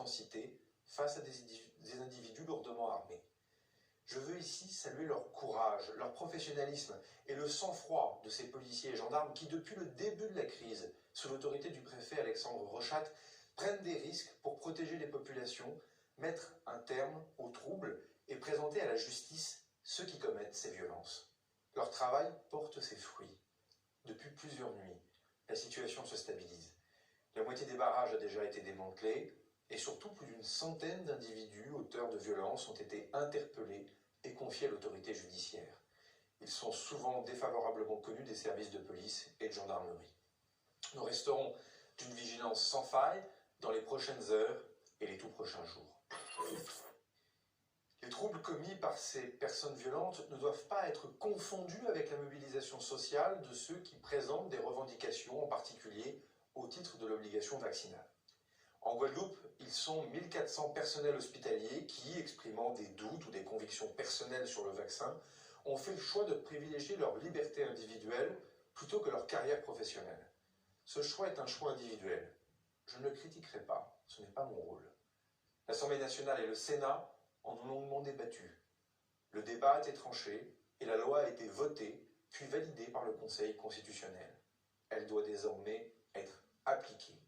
intensité face à des individus lourdement armés. Je veux ici saluer leur courage, leur professionnalisme et le sang-froid de ces policiers et gendarmes qui, depuis le début de la crise, sous l'autorité du préfet Alexandre Rochat, prennent des risques pour protéger les populations, mettre un terme aux troubles et présenter à la justice ceux qui commettent ces violences. Leur travail porte ses fruits. Depuis plusieurs nuits, la situation se stabilise. La moitié des barrages a déjà été démantelée et surtout plus d'une centaine d'individus auteurs de violences ont été interpellés et confiés à l'autorité judiciaire. Ils sont souvent défavorablement connus des services de police et de gendarmerie. Nous resterons d'une vigilance sans faille dans les prochaines heures et les tout prochains jours. Les troubles commis par ces personnes violentes ne doivent pas être confondus avec la mobilisation sociale de ceux qui présentent des revendications, en particulier au titre de l'obligation vaccinale. En Guadeloupe, ils sont 1400 personnels hospitaliers qui, exprimant des doutes ou des convictions personnelles sur le vaccin, ont fait le choix de privilégier leur liberté individuelle plutôt que leur carrière professionnelle. Ce choix est un choix individuel. Je ne le critiquerai pas, ce n'est pas mon rôle. L'Assemblée nationale et le Sénat en ont longuement débattu. Le débat a été tranché et la loi a été votée, puis validée par le Conseil constitutionnel. Elle doit désormais être appliquée.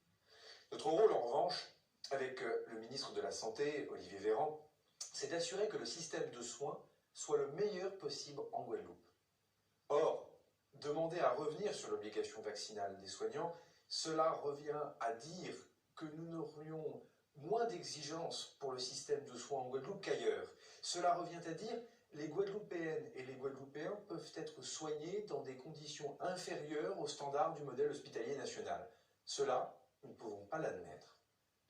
Notre rôle, en revanche, avec le ministre de la Santé, Olivier Véran, c'est d'assurer que le système de soins soit le meilleur possible en Guadeloupe. Or, demander à revenir sur l'obligation vaccinale des soignants, cela revient à dire que nous n'aurions moins d'exigences pour le système de soins en Guadeloupe qu'ailleurs. Cela revient à dire que les Guadeloupéennes et les Guadeloupéens peuvent être soignés dans des conditions inférieures aux standards du modèle hospitalier national. Cela, nous ne pouvons pas l'admettre.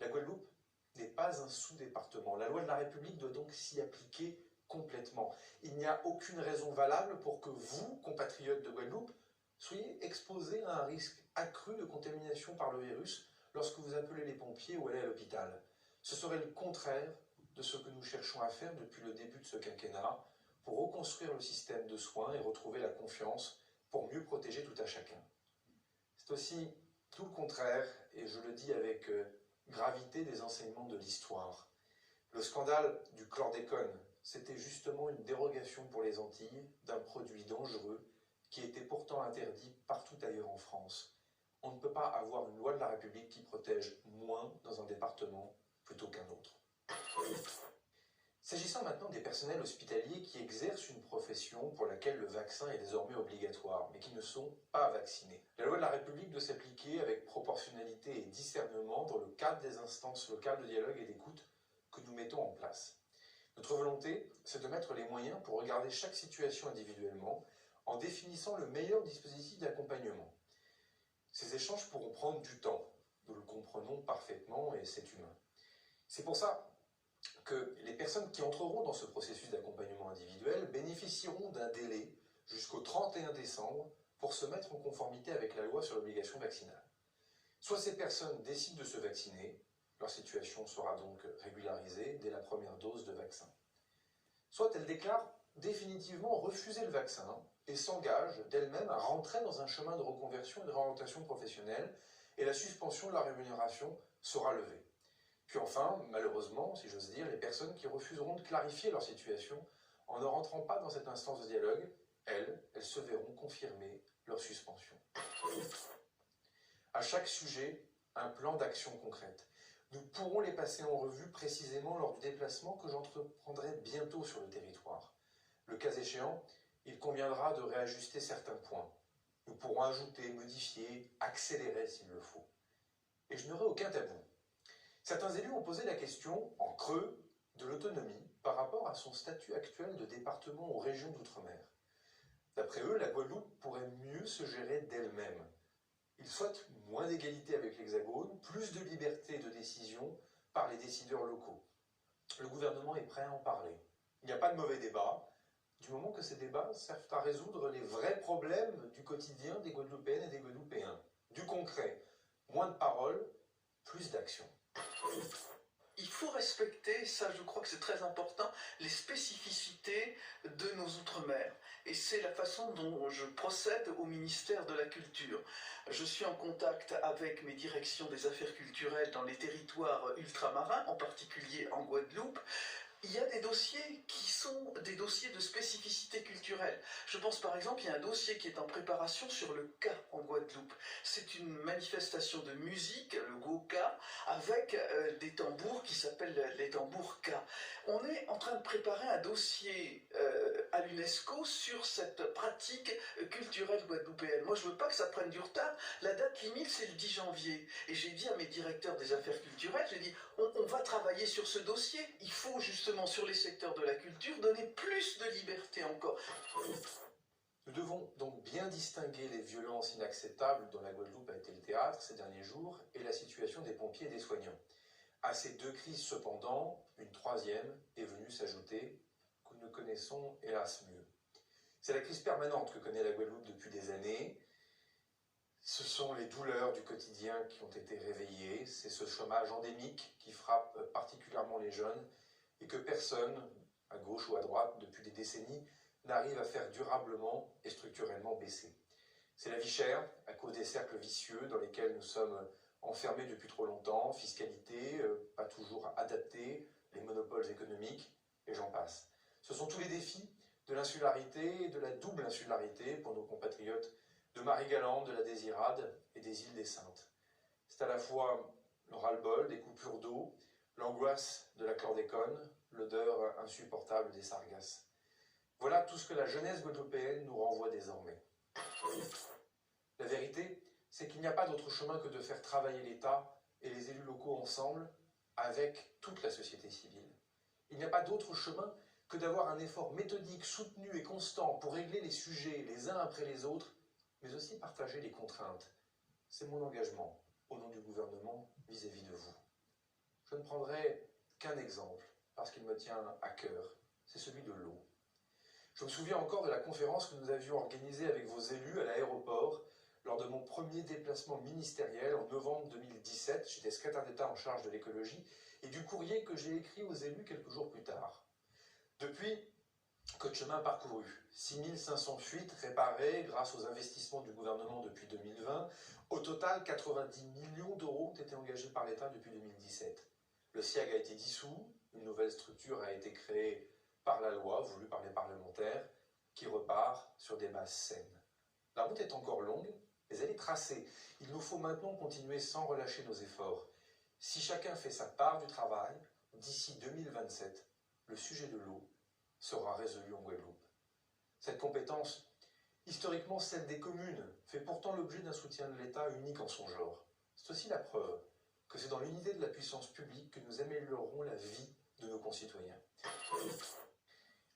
La Guadeloupe n'est pas un sous-département. La loi de la République doit donc s'y appliquer complètement. Il n'y a aucune raison valable pour que vous, compatriotes de Guadeloupe, soyez exposés à un risque accru de contamination par le virus lorsque vous appelez les pompiers ou allez à l'hôpital. Ce serait le contraire de ce que nous cherchons à faire depuis le début de ce quinquennat pour reconstruire le système de soins et retrouver la confiance pour mieux protéger tout à chacun. C'est aussi tout le contraire, et je le dis avec gravité, des enseignements de l'histoire. Le scandale du chlordécone, c'était justement une dérogation pour les Antilles d'un produit dangereux qui était pourtant interdit partout ailleurs en France. On ne peut pas avoir une loi de la République qui protège moins dans un département plutôt qu'un autre. S'agissant maintenant des personnels hospitaliers qui exercent une profession pour laquelle le vaccin est désormais obligatoire, mais qui ne sont pas vaccinés. La loi de la République doit s'appliquer avec proportionnalité et discernement dans le cadre des instances locales de dialogue et d'écoute que nous mettons en place. Notre volonté, c'est de mettre les moyens pour regarder chaque situation individuellement en définissant le meilleur dispositif d'accompagnement. Ces échanges pourront prendre du temps, nous le comprenons parfaitement et c'est humain. C'est pour ça que les personnes qui entreront dans ce processus d'accompagnement individuel bénéficieront d'un délai jusqu'au 31 décembre pour se mettre en conformité avec la loi sur l'obligation vaccinale. Soit ces personnes décident de se vacciner, leur situation sera donc régularisée dès la première dose de vaccin. Soit elles déclarent définitivement refuser le vaccin et s'engagent d'elles-mêmes à rentrer dans un chemin de reconversion et de réorientation professionnelle et la suspension de la rémunération sera levée. Puis enfin, malheureusement, si j'ose dire, les personnes qui refuseront de clarifier leur situation en ne rentrant pas dans cette instance de dialogue, elles se verront confirmer leur suspension. À chaque sujet, un plan d'action concrète. Nous pourrons les passer en revue précisément lors du déplacement que j'entreprendrai bientôt sur le territoire. Le cas échéant, il conviendra de réajuster certains points. Nous pourrons ajouter, modifier, accélérer s'il le faut. Et je n'aurai aucun tabou. Certains élus ont posé la question, en creux, de l'autonomie par rapport à son statut actuel de département ou région d'outre-mer. D'après eux, la Guadeloupe pourrait mieux se gérer d'elle-même. Ils souhaitent moins d'égalité avec l'Hexagone, plus de liberté de décision par les décideurs locaux. Le gouvernement est prêt à en parler. Il n'y a pas de mauvais débat, du moment que ces débats servent à résoudre les vrais problèmes du quotidien des Guadeloupéennes et des Guadeloupéens. Du concret, moins de paroles, plus d'action. Il faut respecter, ça je crois que c'est très important, les spécificités de nos outre-mer. Et c'est la façon dont je procède au ministère de la Culture. Je suis en contact avec mes directions des affaires culturelles dans les territoires ultramarins, en particulier en Guadeloupe. Il y a des dossiers qui sont des dossiers de spécificité culturelle. Je pense par exemple, il y a un dossier qui est en préparation sur le Ka en Guadeloupe. C'est une manifestation de musique, le Goka, avec des tambours qui s'appellent les tambours Ka. On est en train de préparer un dossier à l'UNESCO sur cette pratique culturelle guadeloupéenne. Moi, je veux pas que ça prenne du retard. La date limite, c'est le 10 janvier. Et j'ai dit à mes directeurs des affaires culturelles, j'ai dit, on va travailler sur ce dossier. Il faut justement, sur les secteurs de la culture, donner plus de liberté encore. Nous devons donc bien distinguer les violences inacceptables dont la Guadeloupe a été le théâtre ces derniers jours et la situation des pompiers et des soignants. À ces deux crises, cependant, une troisième est venue s'ajouter, que nous connaissons hélas mieux. C'est la crise permanente que connaît la Guadeloupe depuis des années. Ce sont les douleurs du quotidien qui ont été réveillées, c'est ce chômage endémique qui frappe particulièrement les jeunes et que personne, à gauche ou à droite, depuis des décennies, n'arrive à faire durablement et structurellement baisser. C'est la vie chère, à cause des cercles vicieux dans lesquels nous sommes enfermés depuis trop longtemps, fiscalité, pas toujours adaptée, les monopoles économiques, et j'en passe. Ce sont tous les défis de l'insularité et de la double insularité pour nos compatriotes de Marie-Galante, de la Désirade et des îles des Saintes. C'est à la fois le ras-le-bol des coupures d'eau, l'angoisse de la chlordécone, l'odeur insupportable des sargasses. Voilà tout ce que la jeunesse guadeloupéenne nous renvoie désormais. La vérité, c'est qu'il n'y a pas d'autre chemin que de faire travailler l'État et les élus locaux ensemble avec toute la société civile. Il n'y a pas d'autre chemin que d'avoir un effort méthodique, soutenu et constant pour régler les sujets les uns après les autres, mais aussi partager les contraintes. C'est mon engagement au nom du gouvernement vis-à-vis de vous. Je ne prendrai qu'un exemple, parce qu'il me tient à cœur, c'est celui de l'eau. Je me souviens encore de la conférence que nous avions organisée avec vos élus à l'aéroport lors de mon premier déplacement ministériel en novembre 2017. J'étais secrétaire d'État en charge de l'écologie et du courrier que j'ai écrit aux élus quelques jours plus tard. Depuis, que de chemin parcouru, 6500 fuites réparées grâce aux investissements du gouvernement depuis 2020. Au total, 90 millions d'euros ont été engagés par l'État depuis 2017. Le SIAG a été dissous, une nouvelle structure a été créée par la loi, voulue par les parlementaires, qui repart sur des bases saines. La route est encore longue, mais elle est tracée. Il nous faut maintenant continuer sans relâcher nos efforts. Si chacun fait sa part du travail, d'ici 2027, le sujet de l'eau sera résolu en Guadeloupe. Cette compétence, historiquement celle des communes, fait pourtant l'objet d'un soutien de l'État unique en son genre. C'est aussi la preuve que c'est dans l'unité de la puissance publique que nous améliorerons la vie de nos concitoyens.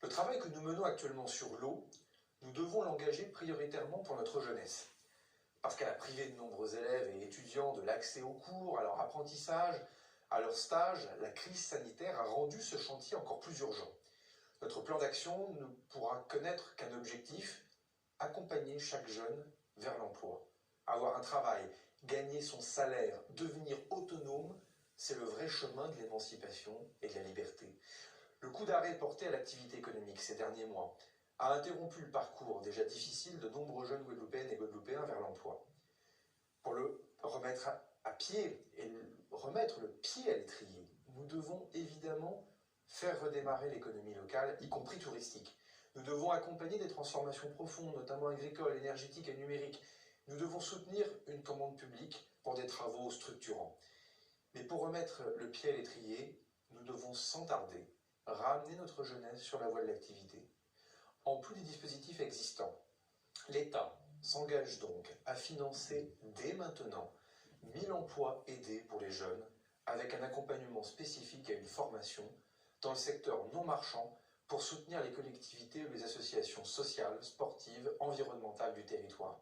Le travail que nous menons actuellement sur l'eau, nous devons l'engager prioritairement pour notre jeunesse. Parce qu'elle a privé de nombreux élèves et étudiants de l'accès aux cours, à leur apprentissage, à leur stage, la crise sanitaire a rendu ce chantier encore plus urgent. Notre plan d'action ne pourra connaître qu'un objectif, accompagner chaque jeune vers l'emploi. Avoir un travail, gagner son salaire, devenir autonome, c'est le vrai chemin de l'émancipation et de la liberté. Le coup d'arrêt porté à l'activité économique ces derniers mois a interrompu le parcours déjà difficile de nombreux jeunes Guadeloupéennes et Guadeloupéens vers l'emploi. Pour le remettre à pied et remettre le pied à l'étrier, nous devons évidemment faire redémarrer l'économie locale, y compris touristique. Nous devons accompagner des transformations profondes, notamment agricoles, énergétiques et numériques. Nous devons soutenir une commande publique pour des travaux structurants. Mais pour remettre le pied à l'étrier, nous devons sans tarder ramener notre jeunesse sur la voie de l'activité. En plus des dispositifs existants, l'État s'engage donc à financer dès maintenant 1000 emplois aidés pour les jeunes, avec un accompagnement spécifique et une formation dans le secteur non marchand pour soutenir les collectivités ou les associations sociales, sportives, environnementales du territoire.